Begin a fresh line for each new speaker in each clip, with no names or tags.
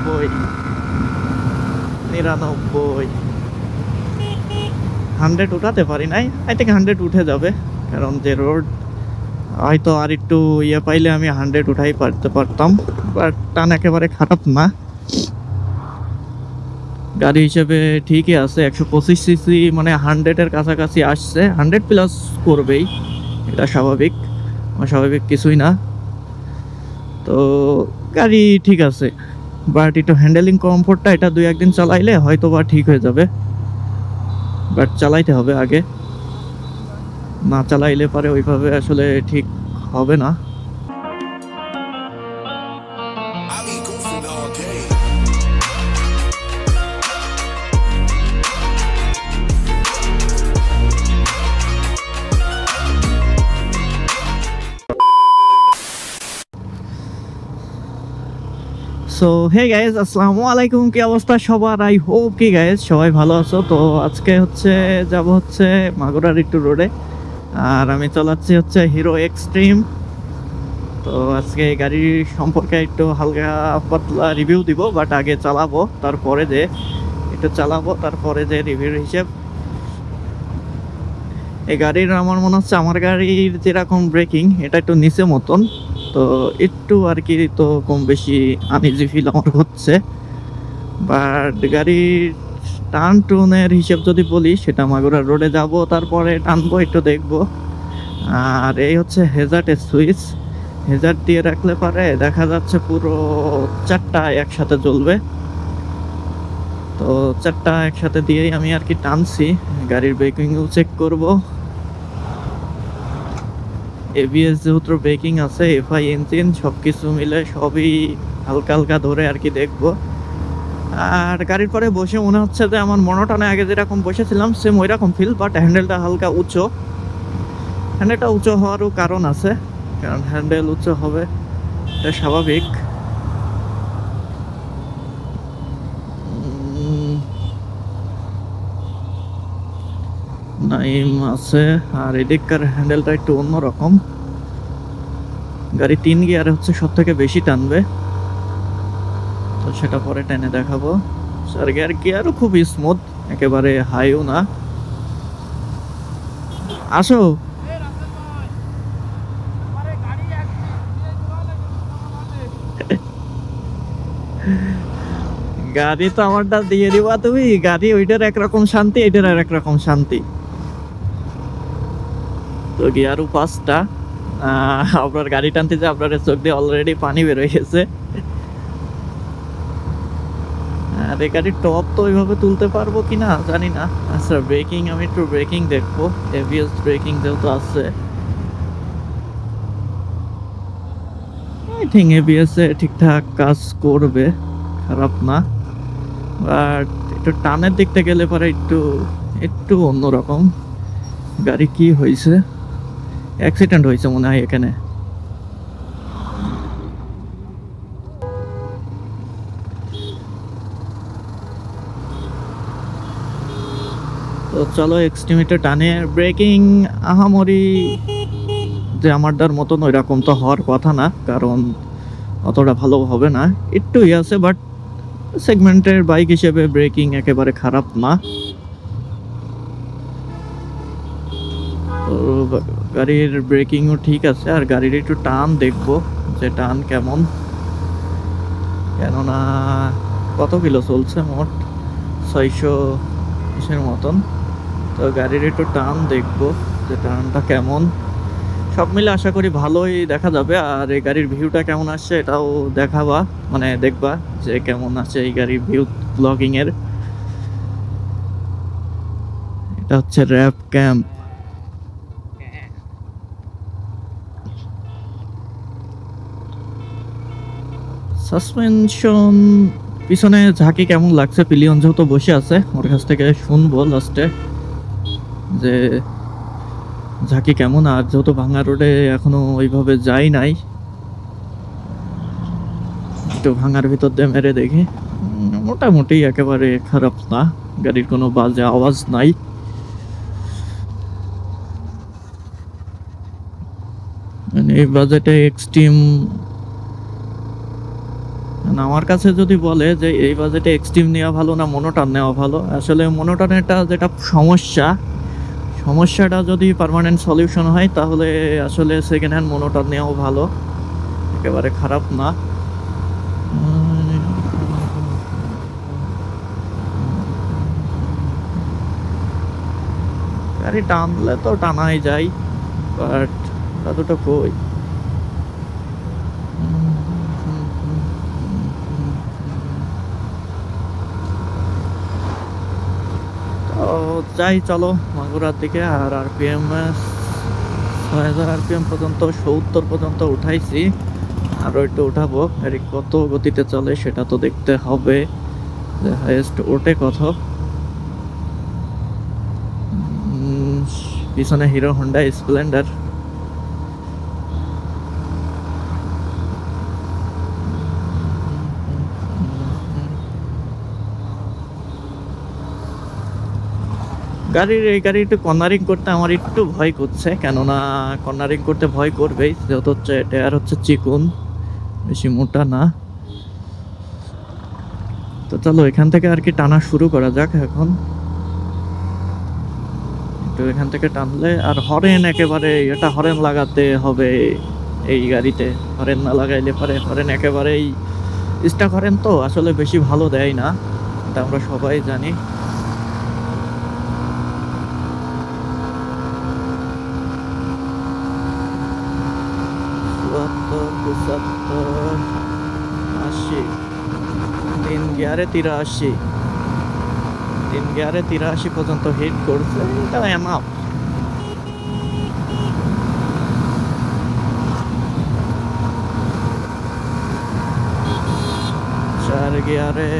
99, 100 উঠাতে পারি নাই। আই থিঙ্ক 100 উঠে যাবে, কারণ যে রোড হয়তো আর একটু ইয়ে পাইলে আমি 100 উঠাই পারতাম, বাট টান একেবারে খারাপ না। গাড়ি হিসেবে ঠিকই আছে, 125 সিসি, মানে 100-এর কাছাকাছি আসছে, 100 প্লাস করবেই, এটা স্বাভাবিক, অস্বাভাবিক কিছুই না। তো গাড়ি ঠিক আছে, বাট একটু হ্যান্ডেলিং কমফোর্টটা এটা 2-1 দিন চালাইলে হয়তো বা ঠিক হয়ে যাবে, বাট চালাইতে হবে আগে, না চালাইলে পরে ওইভাবে আসলে ঠিক হবে না। সো হে গাইজ, আসসালামু আলাইকুম, কি অবস্থা সবার? আই হোপ কি গাইজ সবাই ভালো আছো। তো আজকে যাব মাগুরার একটু রোডে, আর আমি চালাচ্ছি হিরো এক্সট্রিম। তো আজকে এই গাড়ির সম্পর্কে একটু হালকা পাতলা রিভিউ দিব, বাট আগে চালাবো, তারপরে যে রিভিউর হিসেব। এই গাড়ির আমার মনে হচ্ছে আমার গাড়ির যেরকম ব্রেকিং, এটা একটু নিচে মতন, তো একটু আর কি, তো কম বেশি আনইজি ফিল আমার হচ্ছে। বাট গাড়ির টান টুনের হিসেব যদি বলি, সেটা মাগুরা রোডে যাব, তারপরে টানবো, একটু দেখবো। আর এই হেজার্টের সুইচ, হেজার্ট দিয়ে রাখলে পারে দেখা যাচ্ছে পুরো 4টা একসাথে জ্বলবে। তো 4টা একসাথে দিয়েই আমি আর কি টানছি। গাড়ির ব্রেকিংও চেক করবো। এবিএস যেহেতু ব্রেকিং আছে, এফআই ইঞ্জিন, সব কিছু মিলে সবই হালকা হালকা ধরে আর কি দেখবো। আর গাড়ির পরে বসে মনে হচ্ছে যে আমার মনোটনে আগে যেরকম বসেছিলাম সেম ওই রকম ফিল, বাট হ্যান্ডেলটা হালকা উঁচু। হ্যান্ডেলটা উঁচু হওয়ারও কারণ আছে, কারণ হ্যান্ডেল উঁচু হবে, এটা স্বাভাবিক। নাইম আছে, আর এদিককার হ্যান্ডেলটা একটু অন্যরকম। গাড়ি 3 গিয়ারে সব থেকে বেশি টানবে, তো সেটা পরে টেনে দেখাবো। 4 গিয়ারও খুব স্মুথ, একেবারে হাইও না। আসো, গাড়ি তো আমারটা দিয়ে দিবা তুমি। গাড়ি ওইটার একরকম শান্তি, এটার আর একরকম শান্তি। তো গিয়ারও 5টা। আপনার গাড়ি টানতে যে আপনার চোখ দিয়ে অলরেডি পানি বের হয়ে গেছে। আর এই গাড়ির টপ তো ওইভাবে তুলতে পারবো কিনা জানি না। আচ্ছা, ব্রেকিং, আমি একটু ব্রেকিং দেখবো। এবিএস ব্রেকিং যেহেতু আছে, আই থিঙ্ক এবিএস এ ঠিকঠাক কাজ করবে, খারাপ না। বাট একটু টানের দিকতে গেলে পরে একটু অন্যরকম। গাড়ি কি হয়েছে? অ্যাক্সিডেন্ট হয়েছে মনে হয় এখানে। তো চলো এক্সট্রিমিটে টানে। ব্রেকিং আহামরি যে আমারটার মতন ওই রকম তো হওয়ার কথা না, কারণ অতটা ভালো হবে না, একটু আছে, বাট সেগমেন্টের বাইক হিসেবে ব্রেকিং একেবারে খারাপ না। তো গাড়ির ব্রেকিংও ঠিক আছে। আর গাড়ির একটু টান দেখবো, যে টান কেমন, কেননা কত কিলো চলছে, মোট 600-এর মতন। তো গাড়ির একটু টান দেখবো, যে টানটা কেমন। সব মিলে আশা করি ভালোই দেখা যাবে। আর এই গাড়ির ভিউটা কেমন আসছে এটাও দেখাবা, মানে দেখবা যে কেমন আছে এই গাড়ির ভিউ ব্লগিং এর। এটা র্যাপ ক্যাম্প। সাসপেনশন, পিছনে ঝাঁকি কেমন লাগছে, পিলিয়ন যেহেতু বসে আছে, ওর কাছ থেকে শুনবো লাস্টে যে ঝাঁকি কেমন। আর যেহেতু ভাঙা রোডে এখনো ওইভাবে যাই নাই, একটু ভাঙার ভিতর দিয়ে মেরে দেখি। মোটামুটি একেবারে খারাপ না, গাড়ির কোনো বাজে আওয়াজ নাই। মানে এই বাজেটে এক্সট্রিম না, আমার কাছে যদি বলে যে এই বাজেটে এক্সট্রিম নেওয়া ভালো না মনোটন নেওয়া ভালো, আসলে মনোটনেরটা যেটা সমস্যাটা যদি পার্মানেন্ট সলিউশন হয় তাহলে আসলে সেকেন্ড হ্যান্ড মনোটন নেওয়াও ভালো, একেবারে খারাপ না। গাড়ি টানলে তো টানাই যায়, বাট দুটো কই। তো যাই, চলো মাগুরার দিকে। আর আরপিএম 6000 আরপিএম পর্যন্ত, 70 পর্যন্ত উঠাইছি, আরও একটু উঠাবো। গাড়ি কত গতিতে চলে সেটা তো দেখতে হবে, যে হাইয়েস্ট ওঠে কত। পিছনে হিরো হন্ডা স্প্লেন্ডার। এই গাড়ি একটু কর্নারিং করতে আমার একটু ভয় করছে, কেননা কর্নারিং করতে ভয় করবেই, যেহেতু হচ্ছে টায়ার হচ্ছে চিকুন, বেশি মোটা না। তো চলো এখান থেকে আর কি টানা শুরু করা যাক এখন। একটু এখান থেকে টানলে, আর হরেন একেবারে এটা হরেন লাগাতে হবে এই গাড়িতে। হরেন না লাগাইলে পারে, হরেন একেবারেই স্টাক হরেন তো আসলে বেশি ভালো দেয় না, এটা আমরা সবাই জানি। তিন গিয়ারে 83 পর্যন্ত হিট করছে, এটা এনাফ। চার গিয়ারে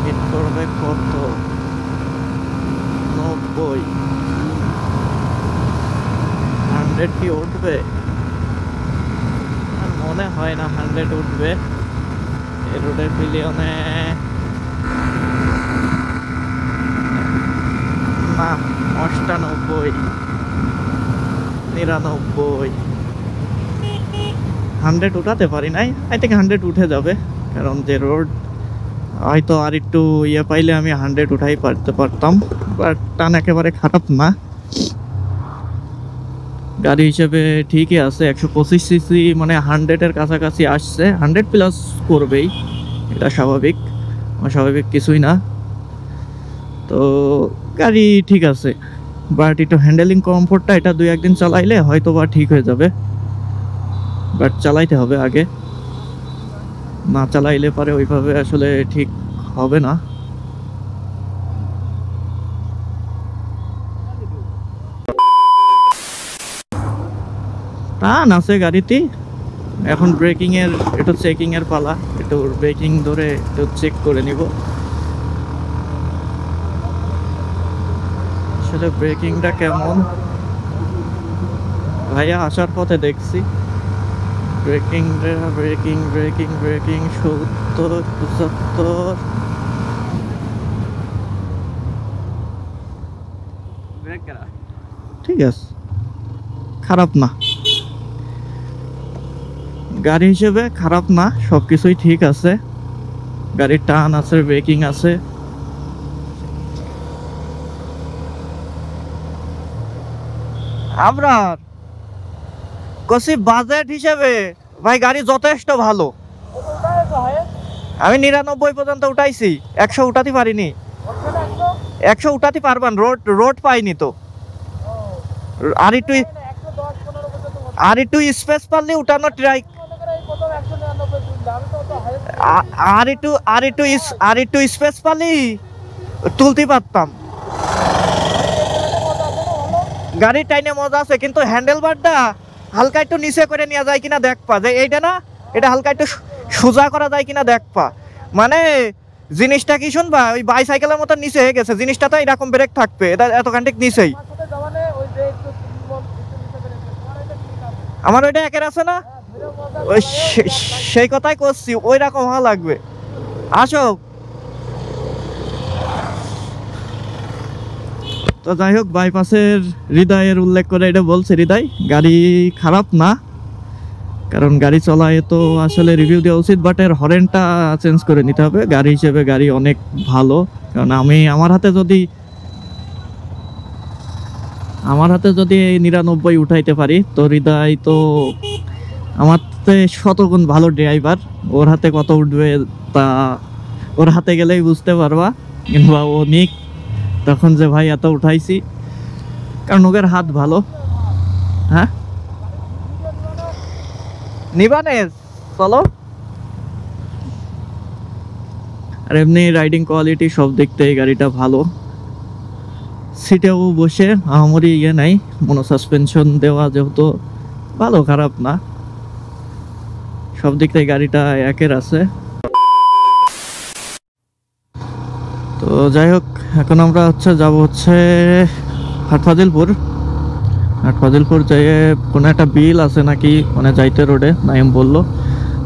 হিট করবে কত, 90। 100 কি উঠবে? মনে হয় না 100 উঠবে এই রোডের পিলিয়নে। না, 98, 99। 100 উঠাতে পারি নাই, আই থিঙ্ক 100 উঠে যাবে, কারণ যে রোড, হয়তো আর একটু ইয়ে পাইলে আমি 100 উঠাই পারতাম, বাট টান একেবারে খারাপ না। গাড়ি হিসেবে ঠিকই আছে, 125 সিসি, মানে 100-এর কাছাকাছি আসছে, 100 প্লাস করবেই, এটা স্বাভাবিক, অস্বাভাবিক কিছুই না। তো গাড়ি ঠিক আছে, বাট একটু হ্যান্ডেলিং কমফোর্টটা, এটা 2-1 দিন চালাইলে হয়তো বা ঠিক হয়ে যাবে, বাট চালাইতে হবে আগে, না চালাইলে পারে ওইভাবে আসলে ঠিক হবে না। টান আছে গাড়িতে, এখন ব্রেকিং এর একটু চেকিং এর পালা, একটু ব্রেকিং ধরে একটু চেক করে নিব আসলে ব্রেকিংটা কেমন। ভাইয়া আসার পথে দেখছি ব্রেকিং 70, 75। ঠিক আছে, খারাপ না, গাড়ি হিসেবে খারাপ না, সবকিছুই ঠিক আছে। গাড়ির টান আছে, ব্রেকিং আছে। আপনার কসি বাজেট হিসেবে ভাই গাড়ি যথেষ্ট ভালো। আমি 99 পর্যন্ত উঠাইছি, 100 উঠাতে পারিনি। 100 উঠাতে পারবেন, রোড পাইনি তো। আর একটু স্পেস পারলে উঠানো ট্রাই, আর একটু স্পেস পালি তুলতে পারতাম। গাড়ির টাইনে মজা আছে, কিন্তু হ্যান্ডেল বারটা হালকা একটু নিচে করে নেওয়া যায় কিনা দেখপা, যে এইটা না, এটা হালকা একটু সোজা করা যায় কিনা দেখপা। মানে জিনিসটা কি শুনবা, ওই বাইসাইকেলের মতো নিচে হয়ে গেছে জিনিসটা, তো এরকম ব্রেক থাকবে, এটা এতখানিক নিচেই। আমার ওইটা একের আছে না, ওই সেই কথাই করছি, ওই রকম হওয়া লাগবে। আসো, তো যাই হোক, বাইপাসের হৃদয়ের উল্লেখ করে এটা বলছে, হৃদয় গাড়ি খারাপ না, কারণ গাড়ি চলায় তো আসলে রিভিউ দেওয়া উচিত, বাট এর হরেনটা চেঞ্জ করে নিতে হবে। গাড়ি হিসেবে গাড়ি অনেক ভালো, কারণ আমি আমার হাতে যদি 99 উঠাইতে পারি তো হৃদয় তো আমার থেকে শতগুণ ভালো ড্রাইভার। ওর হাতে কত উঠবে তা ওর হাতে গেলেই বুঝতে পারবা, কিংবা ও নিক তখন যে ভাই এত উঠাইছি, কারণ ওদের হাত ভালো। হ্যাঁ নিবানে চলো। আর এমনি রাইডিং কোয়ালিটি সব দিক থেকে গাড়িটা ভালো। সিটেও বসে আমারই ইয়ে নাই, মনো সাসপেনশন দেওয়া, যেহেতু ভালো খারাপ না, সব দিক থেকে গাড়িটা একের আছে। তো যাই হোক, এখন আমরা যাব হাটফাজিলপুর যেয়ে কোনো একটা বিল আছে নাকি, মানে যাইতে রোডে নাইম বললো,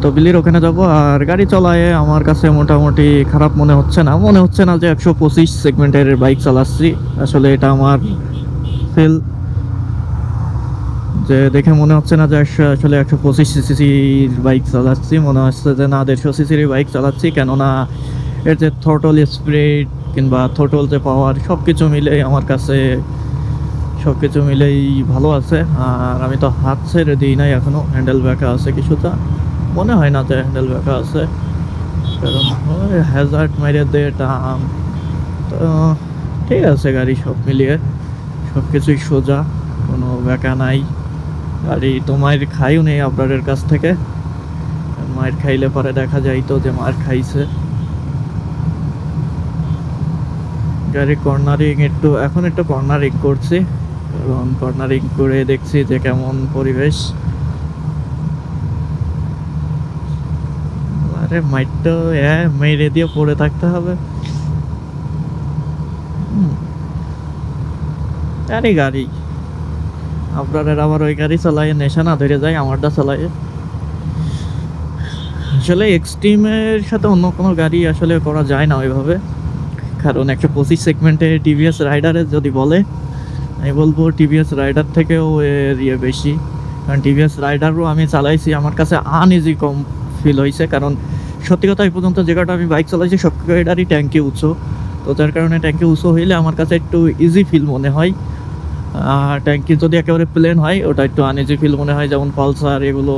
তো বিলির ওখানে যাব। আর গাড়ি চলায় আমার কাছে মোটামুটি খারাপ মনে হচ্ছে না যে 125 সেগমেন্টের বাইক চালাচ্ছি। আসলে এটা আমার ফিল, যে দেখে মনে হচ্ছে না যে আসলে 125 সিসির বাইক চালাচ্ছি, মনে হচ্ছে যে না 150 সিসির বাইক চালাচ্ছি। কেননা এর যে থ্রটল স্পিড কিংবা থ্রটল যে পাওয়ার সব কিছু মিলেই আমার কাছে ভালো আছে। আর আমি তো হাত ছেড়ে দিই নাই এখনো, হ্যান্ডেল ব্যাকা আছে কিছুটা, মনে হয় না যে হ্যান্ডেল ব্যাকা আছে, কারণ ওই হ্যাজার্ড মেরে দে টান। তো ঠিক আছে, গাড়ি সব মিলিয়ে সব কিছুই সোজা, কোনো ব্যাকা নাই। গাড়ি তো মায়ের খাইও নেই আপনাদের কাছ থেকে, মায়ের খাইলে পরে দেখা যাইতো যে মার খাইছে। গাড়ি কর্নারিং এখন একটু কর্নারিং করছি, কারণ কর্নারিং করে দেখছি যে কেমন পরিবেশ। আরে মাইটটা মেরে দিয়ে পড়ে থাকতে হবে। আরে গাড়ি আপনাদের আবার ওই গাড়ি চালায় নেশা না ধরে যায়, আমারটা চালায়। আসলে এক্সট্রিমের সাথে অন্য কোনো গাড়ি আসলে করা যায় না ওইভাবে, কারণ 125 সেগমেন্টে টিভিএস রাইডারের যদি বলে, আমি বলবো টিভিএস রাইডার থেকেও এর ইয়ে বেশি। কারণ টিভিএস রাইডারও আমি চালাইছি, আমার কাছে আনইজি কম ফিল হয়েছে। কারণ সত্যি কথা এই পর্যন্ত যে কটা আমি বাইক চালাইছি সব গাড়িটারই ট্যাঙ্কি উঁচু, তো যার কারণে ট্যাঙ্কি উঁচু হইলে আমার কাছে একটু ইজি ফিল মনে হয়। আর ট্যাঙ্কি যদি একেবারে প্লেন হয় ওটা একটু আনইজি ফিল মনে হয়, যেমন পালসার এগুলো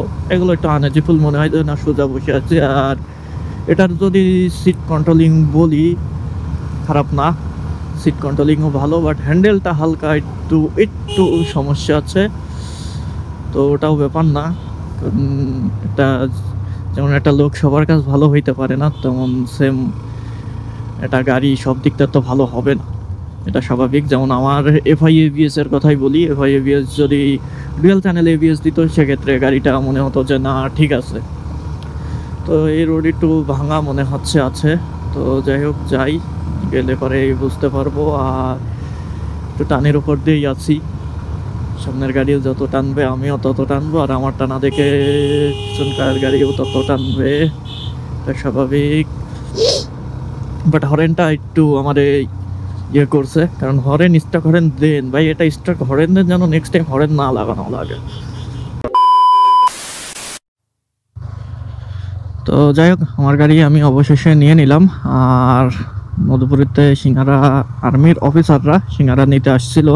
একটু আনইজি ফিল মনে হয় যে না সোজা বসে আছে। আর এটার যদি সিট কন্ট্রোলিং বলি, খারাপ না, সিট কন্ট্রোলিংও ভালো, বাট হ্যান্ডেলটা হালকা একটু সমস্যা আছে। তো ওটাও ব্যাপার না, এটা যেমন একটা লোক সবার কাছে ভালো হইতে পারে না, তেমন সেম এটা গাড়ি সব দিকটা তো ভালো হবে না, এটা স্বাভাবিক। যেমন আমার এফআই এবিএস এর কথাই বলি, এফআই এবিএস যদি ডুয়াল চ্যানেল এবিএস দিত সেক্ষেত্রে গাড়িটা মনে হতো যে না ঠিক আছে। তো এই রোড একটু ভাঙা মনে হচ্ছে আছে। তো যাই হোক, যাই গেলে পরে বুঝতে পারবো। আর একটু টানের উপর দিয়েই আছি, সামনের গাড়িও যত টানবে আমিও তত টানবো, আর আমার টানা দেখে পিছনকার গাড়িও তত টানবে, এটা স্বাভাবিক। বাট হরেনটা একটু আমাদের ইয়ে করছে, কারণ হরেন স্টক হরেন দেন ভাই, এটা স্টক হরেন দেন যেন নেক্সট টাইম হরেন না লাগানো লাগে। তো যাই হোক, আমার গাড়ি আমি অবশেষে নিয়ে নিলাম। আর মধুপুরীতে সিঙ্গারা আর্মির অফিসাররা সিঙ্গারা নিতে আসছিল,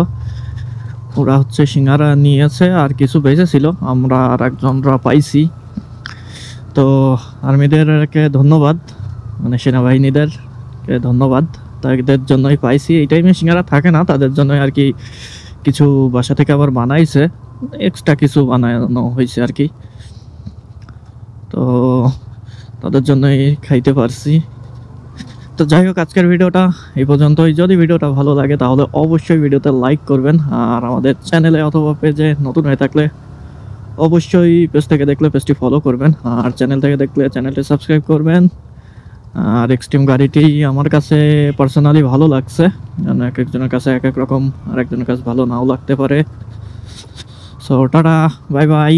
ওরা সিঙ্গারা নিয়েছে, আর কিছু বেঁচেছিল, আমরা আর একজনরা পাইছি। তো আর্মিদেরকে ধন্যবাদ, মানে সেনাবাহিনীদেরকে ধন্যবাদ, তাদের জন্যই পাইছি। এই টাইমে সিঙ্গারা থাকে না, তাদের জন্য আর কি কিছু বাসা থেকে আবার বানাইছে, এক্সট্রা কিছু বানানো হয়েছে আর কি। তো তাদের জন্যই খাইতে পারছি। তো যাই হোক, আজকের ভিডিওটা এই পর্যন্তই। যদি ভিডিওটা ভালো লাগে তাহলে অবশ্যই ভিডিওতে লাইক করবেন, আর আমাদের চ্যানেলে অথবা পেজে নতুন হয়ে থাকলে অবশ্যই পেজ থেকে দেখলে পেজটি ফলো করবেন, আর চ্যানেল থেকে দেখলে চ্যানেলটি সাবস্ক্রাইব করবেন। আর এক্সট্রিম গাড়িটি আমার কাছে পার্সোনালি ভালো লাগছে, কারণ এক একজনের কাছে এক এক রকম, আর একজনের কাছে ভালো নাও লাগতে পারে। So tata, bye bye.